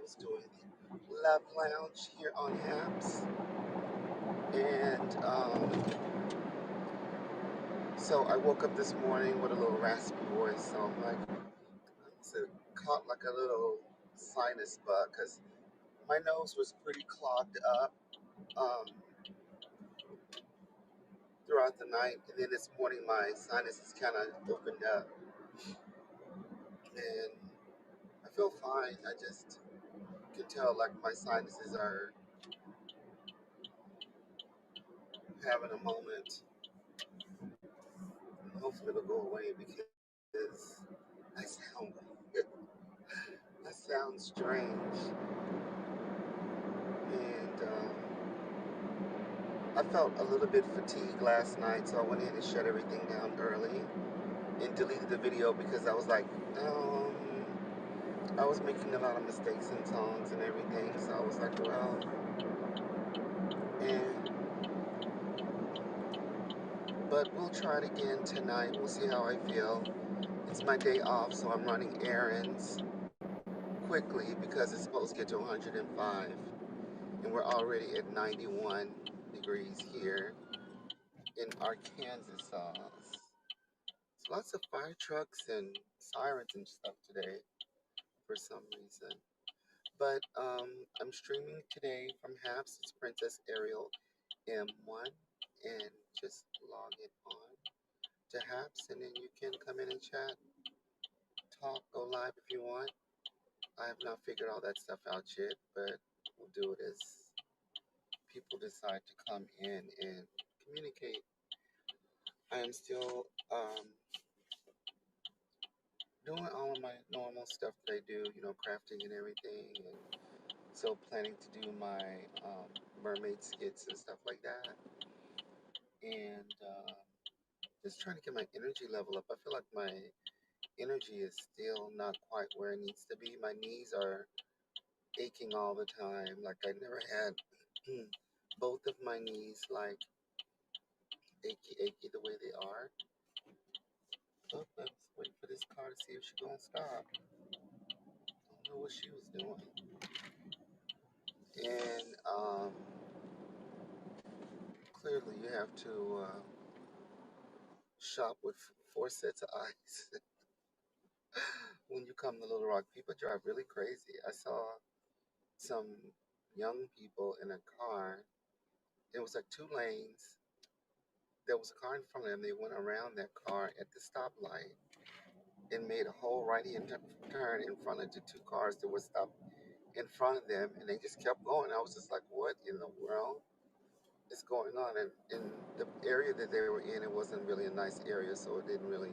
was doing the Love Lounge here on Haps, and so I woke up this morning with a little raspy voice. So I'm like, I must have caught like a little sinus bug because my nose was pretty clogged up um, throughout the night, and then this morning my sinuses kind of opened up, and I feel fine. I just can tell like my sinuses are having a moment. Hopefully it'll go away because I sound I sound strange, and I felt a little bit fatigued last night, so I went in and shut everything down early and deleted the video because I was like, um, I was making a lot of mistakes in songs and everything, so I was like, well, and but we'll try it again tonight. We'll see how I feel. It's my day off, so I'm running errands quickly because it's supposed to get to 105, and we're already at 91 degrees here in Arkansas. Lots of fire trucks and sirens and stuff today for some reason. But I'm streaming today from Haps. It's Princess Ariel M1, and just log it on to Haps, and then you can come in and chat, talk, go live if you want. I have not figured all that stuff out yet, but we'll do it as people decide to come in and communicate. I am still doing all of my normal stuff that I do, crafting and everything, and so planning to do my mermaid skits and stuff like that, and just trying to get my energy level up. I feel like my energy is still not quite where it needs to be. My knees are aching all the time. Like I never had both of my knees like achy the way they are. Oh, I was waiting for this car to see if she's gonna stop. I don't know what she was doing. And clearly you have to shop with four sets of eyes when you come to Little Rock. People drive really crazy. I saw some young people in a car. It was like two lanes. There was a car in front of them. They went around that car at the stoplight and made a whole right-hand turn in front of the two cars that were stopped in front of them, and they just kept going. I was just like, what in the world is going on? And in the area that they were in, it wasn't really a nice area, so it didn't really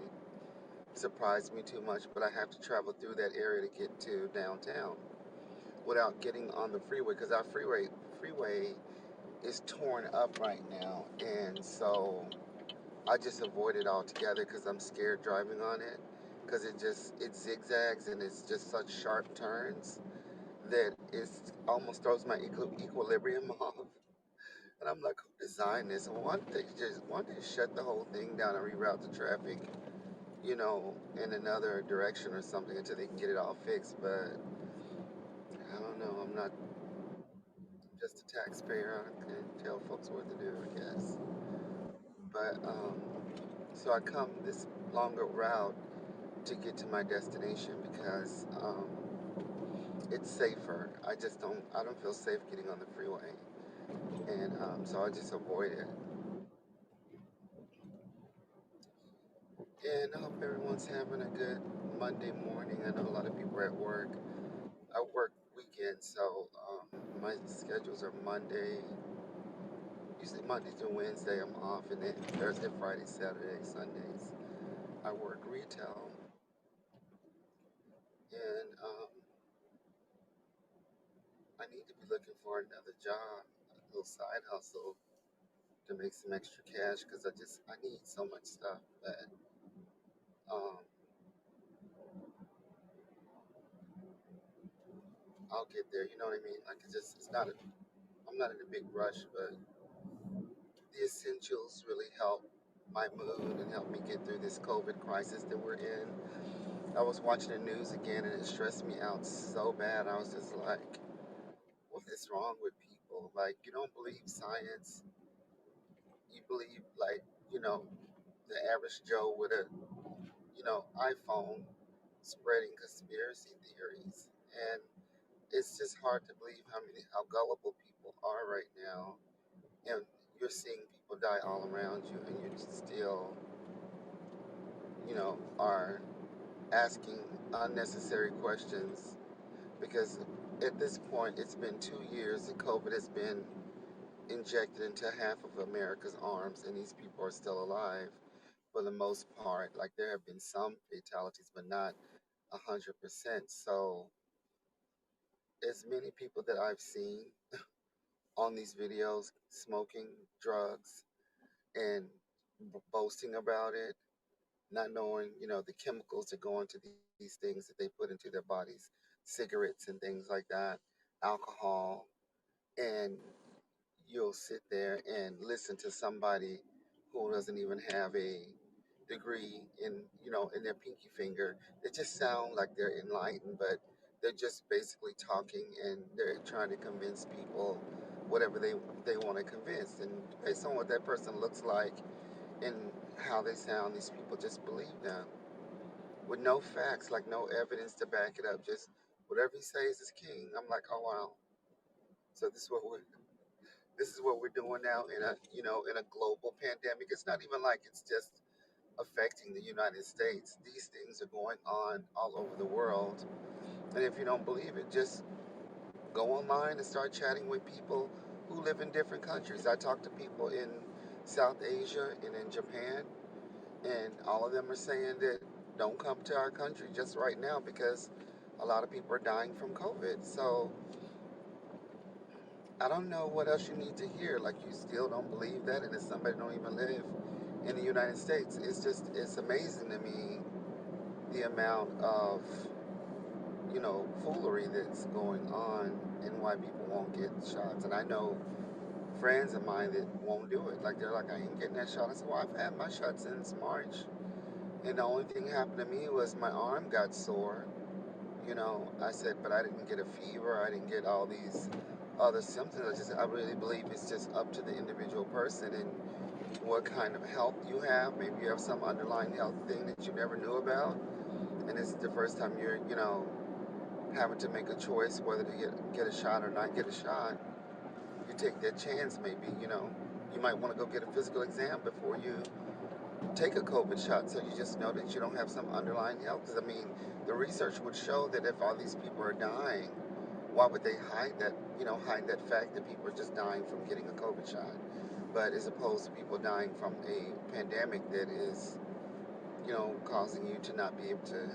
surprise me too much. But I have to travel through that area to get to downtown without getting on the freeway because our freeway is torn up right now, and so I just avoid it altogether because I'm scared driving on it because it zigzags and it's just such sharp turns that it almost throws my equilibrium off. And I'm like, who designed this? And why don't they shut the whole thing down and reroute the traffic, in another direction or something until they can get it all fixed? But I don't know. I'm just a taxpayer. I can tell folks what to do, I guess. But so I come this longer route to get to my destination because it's safer. I don't feel safe getting on the freeway, and so I just avoid it. And I hope everyone's having a good Monday morning. I know a lot of people are at work. I work weekends, so my schedules are usually Monday through Wednesday I'm off, and then Thursday, Friday, Saturday, Sundays I work retail, and I need to be looking for another job, a little side hustle to make some extra cash because I need so much stuff, but um, I'll get there. You know what I mean? Like I'm not in a big rush, but the essentials really help my mood and help me get through this COVID crisis that we're in. I was watching the news again and it stressed me out so bad. I was just like, what is wrong with people? Like, you don't believe science. You believe, like, you know, the average Joe with a, iPhone spreading conspiracy theories. And it's just hard to believe how gullible people are right now. And you're seeing people die all around you and you still, are asking unnecessary questions because at this point it's been 2 years that COVID has been injected into half of America's arms, and these people are still alive for the most part. Like there have been some fatalities, but not 100%. So, as many people that I've seen on these videos smoking drugs and boasting about it, not knowing, the chemicals that go into these things that they put into their bodies, cigarettes and things like that, alcohol, and you'll sit there and listen to somebody who doesn't even have a degree in their pinky finger. They just sound like they're enlightened, but they're just basically talking and they're trying to convince people whatever they want to convince. And based on what that person looks like and how they sound, these people just believe them with no facts, like no evidence to back it up. Just whatever he says is king. I'm like, oh wow. So this is what we're doing now in a global pandemic. It's not even like it's just affecting the United States. These things are going on all over the world. And if you don't believe it, just go online and start chatting with people who live in different countries. I talk to people in South Asia and in Japan, and all of them are saying that don't come to our country just right now because a lot of people are dying from COVID. So I don't know what else you need to hear. Like you still don't believe that, and if somebody don't even live in the United States, it's amazing to me the amount of foolery that's going on and why people won't get shots. And I know friends of mine that won't do it. Like they're like, I ain't getting that shot. I said, well, I've had my shot since March, and the only thing happened to me was my arm got sore. I said, but I didn't get a fever. I didn't get all these other symptoms. I really believe it's just up to the individual person and what kind of health you have. Maybe you have some underlying health thing that you never knew about, and this is the first time you're, having to make a choice whether to get a shot or not get a shot. You take that chance. Maybe you might want to go get a physical exam before you take a COVID shot, so you just know that you don't have some underlying health. Because I mean, the research would show that if all these people are dying, why would they hide that? Hide that fact that people are just dying from getting a COVID shot, but as opposed to people dying from a pandemic that is, causing you to not be able to,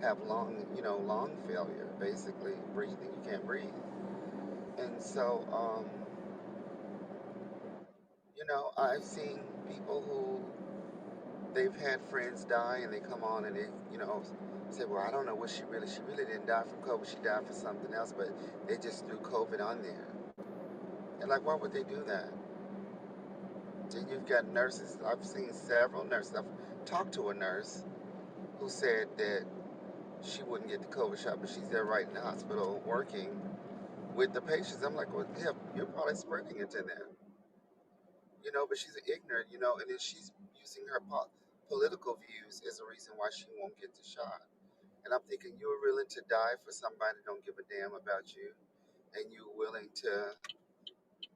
have lung failure, basically breathing. You can't breathe, and so, I've seen people who they've had friends die and they come on and they, say, well, I don't know what she really didn't die from COVID. She died for something else, but they just threw COVID on there. And like, why would they do that? Then you've got nurses. I've seen several nurses. I've talked to a nurse who said that she wouldn't get the COVID shot, but she's there right in the hospital working with the patients. I'm like, well, yeah, you're probably spreading it to them, but she's ignorant, and then she's using her political views as a reason why she won't get the shot. And I'm thinking, you're willing to die for somebody that don't give a damn about you, and you're willing to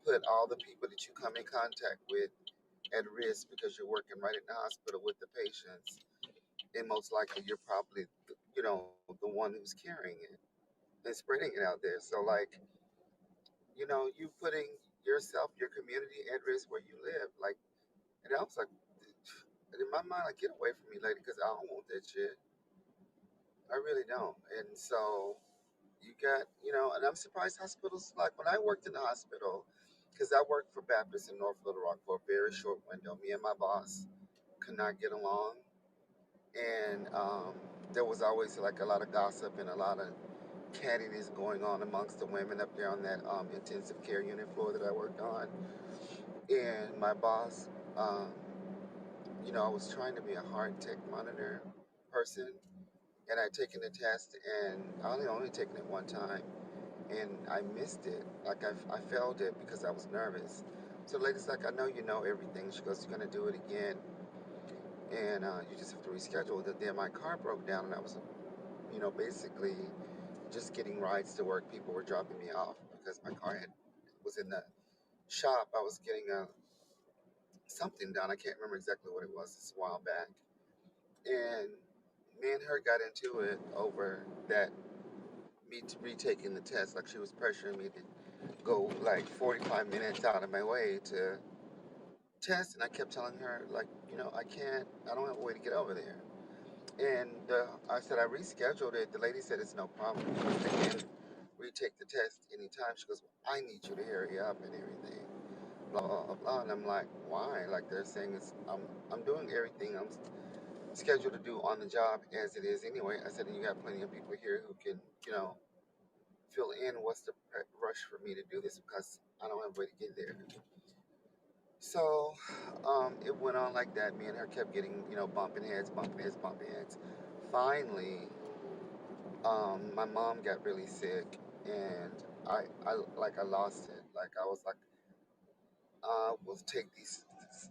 put all the people that you come in contact with at risk because you're working right in the hospital with the patients, and most likely you're probably, the one who's carrying it and spreading it out there. So like, you putting yourself, your community at risk where you live. Like, and I was like, in my mind, like, get away from me, lady, because I don't want that shit. I really don't. And so you got, and I'm surprised hospitals, like when I worked in the hospital, because I worked for Baptist in North Little Rock for a very short window. Me and my boss could not get along. And there was always like a lot of gossip and a lot of cattiness going on amongst the women up there on that intensive care unit floor that I worked on. And my boss, I was trying to be a heart tech monitor, person, and I'd taken the test, and I only taken it one time, and I missed it. Like I failed it because I was nervous. So the lady's like, I know you know everything. She goes, you're gonna do it again, and you just have to reschedule. Then my car broke down, and I was, basically just getting rides to work. People were dropping me off because my car was in the shop. I was getting something done. I can't remember exactly what it was. It's a while back, and me and her got into it over that me retaking the test. Like she was pressuring me to go like 45 minutes out of my way to test, and I kept telling her like, I can't. I don't have a way to get over there. And I said I rescheduled it. The lady said it's no problem. They can retake the test anytime. She goes, well, I need you to hurry up and everything. Blah blah blah blah. And I'm like, why? Like they're saying it's I'm doing everything I'm scheduled to do on the job as it is anyway. I said, and you got plenty of people here who can, fill in. What's the rush for me to do this because I don't have a way to get there. So it went on like that. Me and her kept getting, bumping heads, bumping heads, bumping heads. Finally, my mom got really sick, and I lost it. Like I was like, I will take these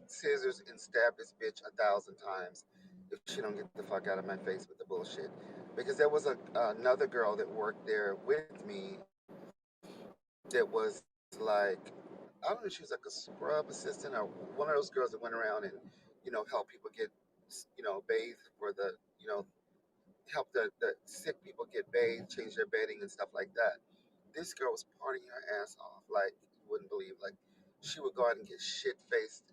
scissors and stab this bitch 1,000 times if she don't get the fuck out of my face with the bullshit. Because there was another girl that worked there with me that was like, I don't know, she was like a scrub assistant or one of those girls that went around and, help people get, bathed for the, help the sick people get bathed, change their bedding and stuff like that. This girl was partying her ass off, like you wouldn't believe. Like she would go out and get shit faced.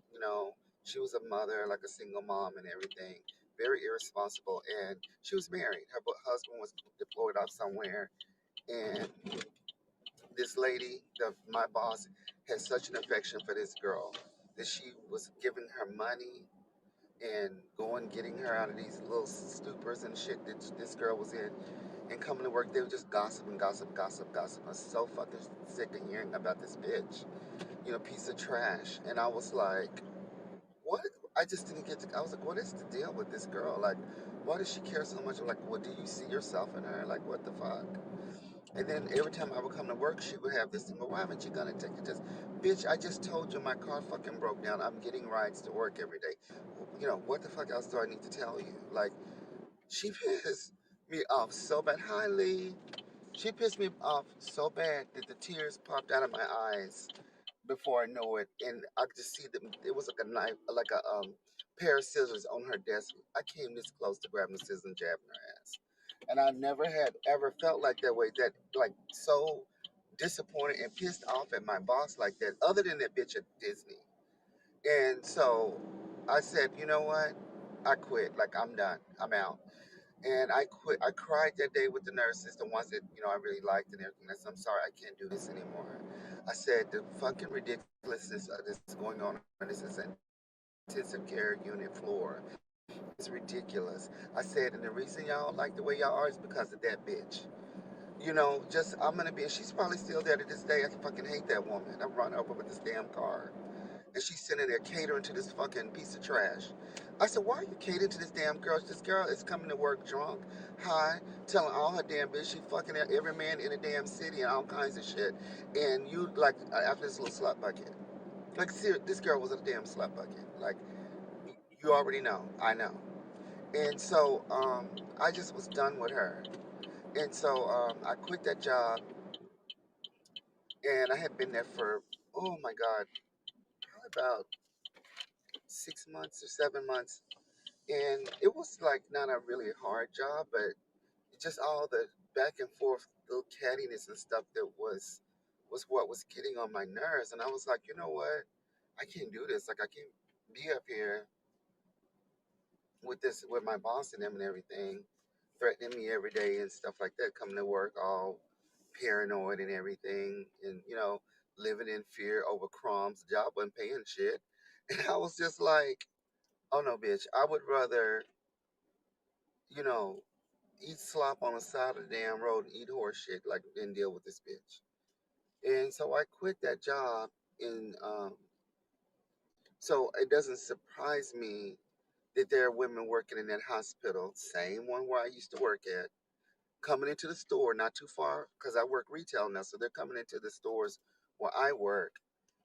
She was a mother, like a single mom and everything. Very irresponsible, and she was married. Her husband was deployed off somewhere, and this lady, my boss, had such an affection for this girl that she was giving her money and going getting her out of these little stupors and shit that this girl was in and coming to work. They would just gossip and gossip, gossip, gossip. I was so fucking sick of hearing about this bitch, piece of trash. And I was like, what? I just didn't get to. I was like, what is the deal with this girl? Like, why does she care so much? I'm like, well, do you see yourself in her? Like, what the fuck? And then every time I would come to work, she would have this thing. Well, why haven't you gonna take the test? Bitch, I just told you my car fucking broke down. I'm getting rides to work every day. What the fuck else do I need to tell you? Like, she pissed me off so bad. Hi, Lee. She pissed me off so bad that the tears popped out of my eyes before I know it, and I could just see them. It was like a knife, like a pair of scissors on her desk. I came this close to grabbing the scissors and jabbing her ass, and I never had ever felt like that way. That like so disappointed and pissed off at my boss like that. Other than that bitch at Disney, and so I said, you know what? I quit. Like I'm done. I'm out. And I quit. I cried that day with the nurses, the ones that I really liked and everything. I said, I'm sorry, I can't do this anymore. I said the fucking ridiculousness of this going on. This is an intensive care unit floor. It's ridiculous. I said, and the reason y'all like the way y'all are is because of that bitch. Just I'm gonna be. She's probably still there to this day. I fucking hate that woman. I run over with this damn car and she's sitting there catering to this fucking piece of trash. I said, why are you catering to this damn girl? This girl is coming to work drunk, high, telling all her damn bitch she fucking every man in the damn city and all kinds of shit. And you, like, after this little slut bucket. Like, this girl was a damn slut bucket. Like, you already know. I know. And so, I just was done with her. And so, I quit that job and I had been there for, oh my God, probably about 6 months or 7 months. And it was like not a really hard job, but just all the back and forth, little cattiness and stuff that was what was getting on my nerves. And I was like, you know what? I can't do this. Like I can't be up here with this with my boss and them and everything, threatening me every day and stuff like that, coming to work all paranoid and everything, and living in fear over crumbs. The job wasn't paying shit. And I was just like, oh no, bitch, I would rather, you know, eat slop on the side of the damn road and eat horse shit like and deal with this bitch. And so I quit that job, and so it doesn't surprise me that there are women working in that hospital, same one where I used to work at, coming into the store not too far because I work retail now, so they're coming into the stores where I work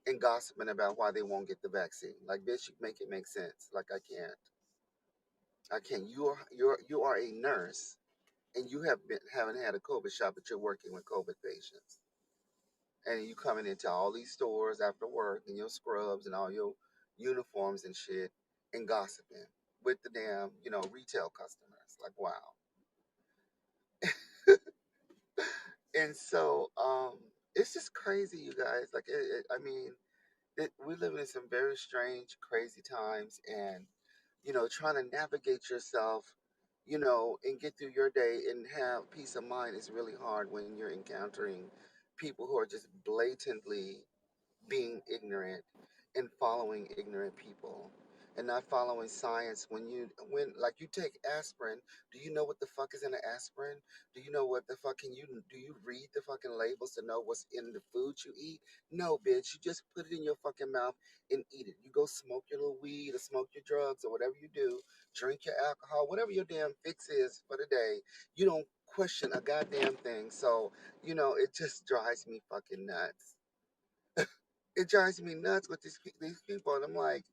and gossiping about why they won't get the vaccine. Like, bitch, you make it make sense. Like, I can't. I can't. You are a nurse and you haven't had a COVID shot, but you're working with COVID patients, and you coming into all these stores after work in your scrubs and all your uniforms and shit and gossiping with the damn retail customers. Like, wow. And so it's just crazy, you guys. Like, I mean, we're living in some very strange, crazy times, and trying to navigate yourself, and get through your day and have peace of mind is really hard when you're encountering people who are just blatantly being ignorant and following ignorant people and not following science. When like you take aspirin, do you know what the fuck is in an aspirin? Do you know what the fucking you do you read the fucking labels to know what's in the food you eat? No, bitch, you just put it in your fucking mouth and eat it. You go smoke your little weed or smoke your drugs or whatever you do, drink your alcohol, whatever your damn fix is for the day. You don't question a goddamn thing. So it just drives me fucking nuts. It drives me nuts with these people, and I'm like,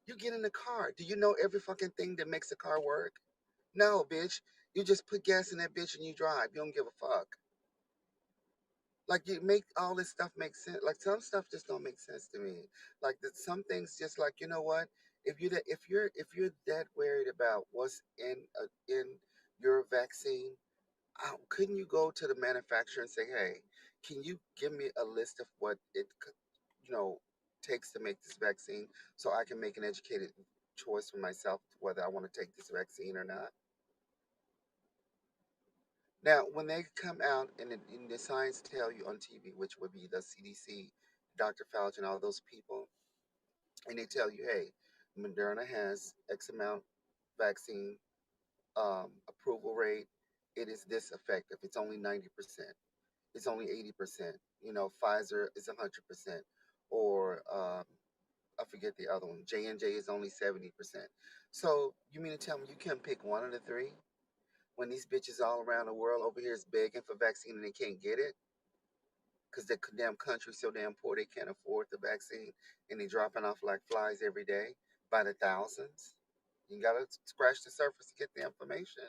you get in the car. Do you know every fucking thing that makes a car work? No, bitch. You just put gas in that bitch and you drive. You don't give a fuck. Like, you make all this stuff make sense. Like, some stuff just don't make sense to me. Like, some things just like, you know what? If you're that worried about what's in your vaccine, couldn't you go to the manufacturer and say, hey, can you give me a list of what it you know takes to make this vaccine so I can make an educated choice for myself whether I want to take this vaccine or not? Now, when they come out and the science tell you on TV, which would be the CDC, Dr. Fauci, and all those people, and they tell you, hey, Moderna has X amount vaccine approval rate. It is this effective. It's only 90%. It's only 80%. Pfizer is 100%, or I forget the other one. J&J is only 70%. So you mean to tell me you can't pick one of the three when these bitches all around the world over here is begging for vaccine and they can't get it because the damn country's so damn poor they can't afford the vaccine and they dropping off like flies every day by the thousands. You gotta scratch the surface to get the information.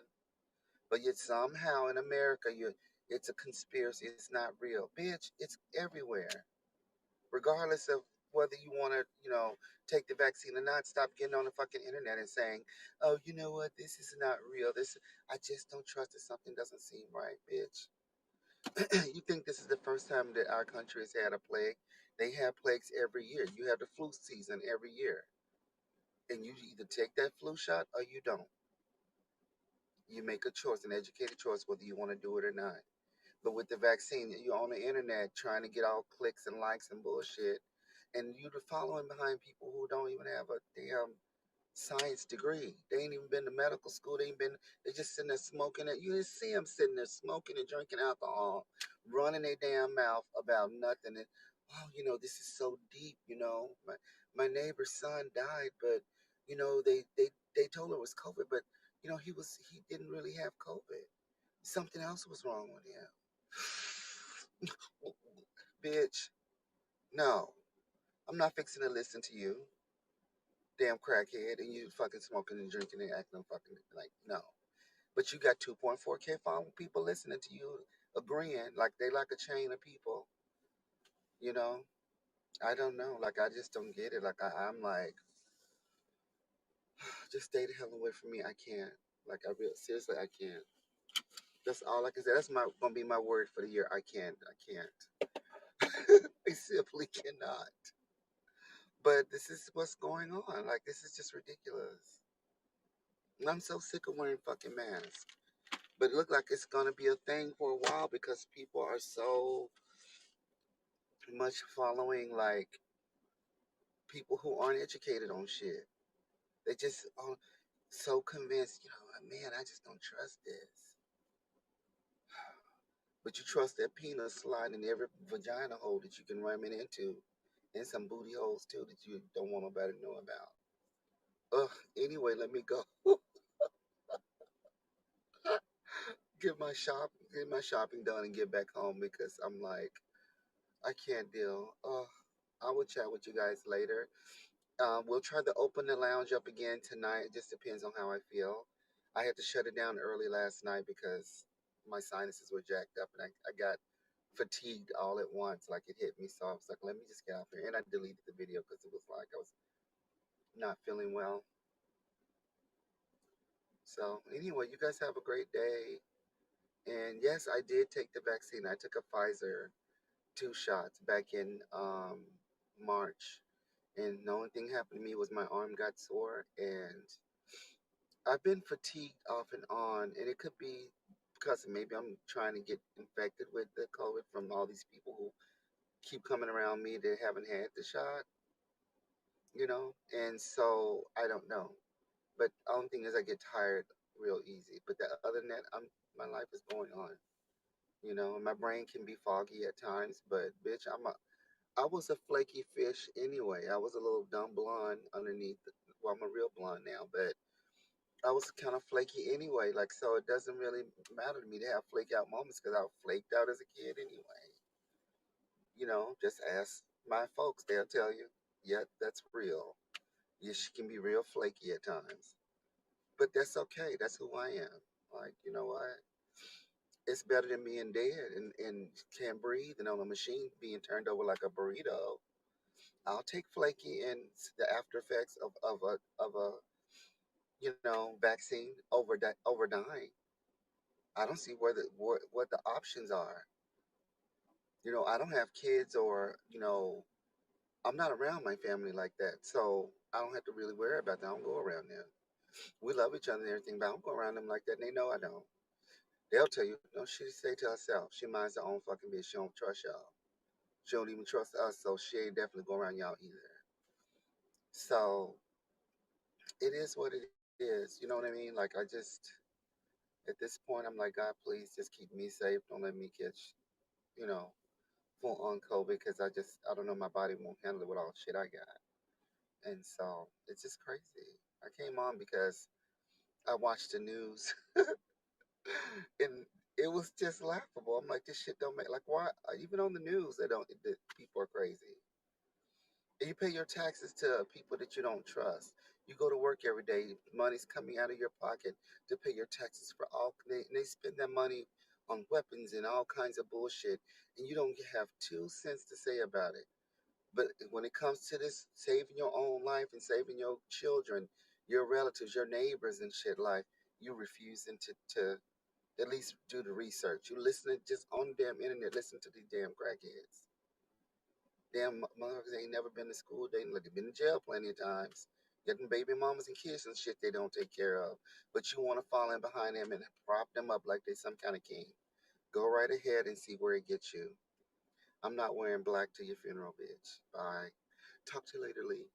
But yet somehow in America, it's a conspiracy. It's not real, bitch. It's everywhere. Regardless of whether you want to, take the vaccine or not, stop getting on the fucking internet and saying, "Oh, you know what? This is not real. This I just don't trust it. Something doesn't seem right, bitch." You think this is the first time that our country has had a plague? They have plagues every year. You have the flu season every year, and you either take that flu shot or you don't. You make a choice, an educated choice, whether you want to do it or not. But with the vaccine, you're on the internet trying to get all clicks and likes and bullshit, and you're following behind people who don't even have a damn science degree. They ain't even been to medical school. They ain't been. They just sitting there smoking it. You just see them sitting there smoking and drinking alcohol, running their damn mouth about nothing. And oh, this is so deep. My neighbor's son died, but they told her it was COVID, but he didn't really have COVID. Something else was wrong with him. Bitch, no. I'm not fixing to listen to you, damn crackhead, and you fucking smoking and drinking and acting fucking like, no. But you got 2.4K following people listening to you, agreeing, like they like a chain of people, you know? I don't know. Like, I just don't get it. Like, I'm like, just stay the hell away from me. I can't. Like, seriously, I can't. That's all I can say. That's gonna be my word for the year. I can't. I can't. I simply cannot. But this is what's going on. Like, this is just ridiculous. And I'm so sick of wearing fucking masks. But it looked like it's gonna be a thing for a while because people are so much following like people who aren't educated on shit. They just are so convinced, man, I just don't trust this. But you trust that peanut slide in every vagina hole that you can ram it into, and some booty holes too that you don't want nobody to know about. Ugh, anyway, let me go. Get my shopping done and get back home because I'm like, I can't deal. I will chat with you guys later. We'll try to open the lounge up again tonight. It just depends on how I feel. I had to shut it down early last night because my sinuses were jacked up and I got fatigued all at once. Like it hit me. So I was like, let me just get out there. And I deleted the video because it was like I was not feeling well. So anyway, you guys have a great day. And yes, I did take the vaccine. I took a Pfizer 2 shots back in March. And the only thing happened to me was my arm got sore and I've been fatigued off and on, and it could be because maybe I'm trying to get infected with the COVID from all these people who keep coming around me that haven't had the shot, and so I don't know. But the only thing is I get tired real easy. But other than that, my life is going on. And my brain can be foggy at times, but bitch, I was a flaky fish anyway. I was a little dumb blonde underneath. Well, I'm a real blonde now, but I was kind of flaky anyway. Like, so it doesn't really matter to me to have flake out moments because I was flaked out as a kid anyway. Just ask my folks; they'll tell you, yeah, that's real. Yeah, she can be real flaky at times, but that's okay. That's who I am. Like, you know what? It's better than being dead and can't breathe and on a machine being turned over like a burrito. I'll take flaky and the after effects of a vaccine over dying. I don't see what the options are. I don't have kids or I'm not around my family like that, so I don't have to really worry about that. I don't go around them. We love each other and everything, but I don't go around them like that. And they know I don't. They'll tell you, no, she say to herself, she minds her own fucking business. She don't trust y'all. She don't even trust us, so she ain't definitely go around y'all either. So it is what it is. You know what I mean? Like I just at this point, I'm like, God, please just keep me safe. Don't let me catch, you know, full on COVID because I don't know, my body won't handle it with all the shit I got. And so it's just crazy. I came on because I watched the news and it was just laughable. I'm like, this shit don't make, like, why? Even on the news, people are crazy. And you pay your taxes to people that you don't trust. You go to work every day, money's coming out of your pocket to pay your taxes for they spend that money on weapons and all kinds of bullshit, and you don't have 2 cents to say about it. But when it comes to this saving your own life and saving your children, your relatives, your neighbors and shit life, you refusing to at least do the research. You listening just on the damn internet, listen to these damn crackheads. Damn motherfuckers ain't never been to school. They like, been in jail plenty of times. Getting baby mamas and kids and shit they don't take care of. But you want to fall in behind them and prop them up like they some kind of king. Go right ahead and see where it gets you. I'm not wearing black to your funeral, bitch. Bye. Talk to you later, Lee.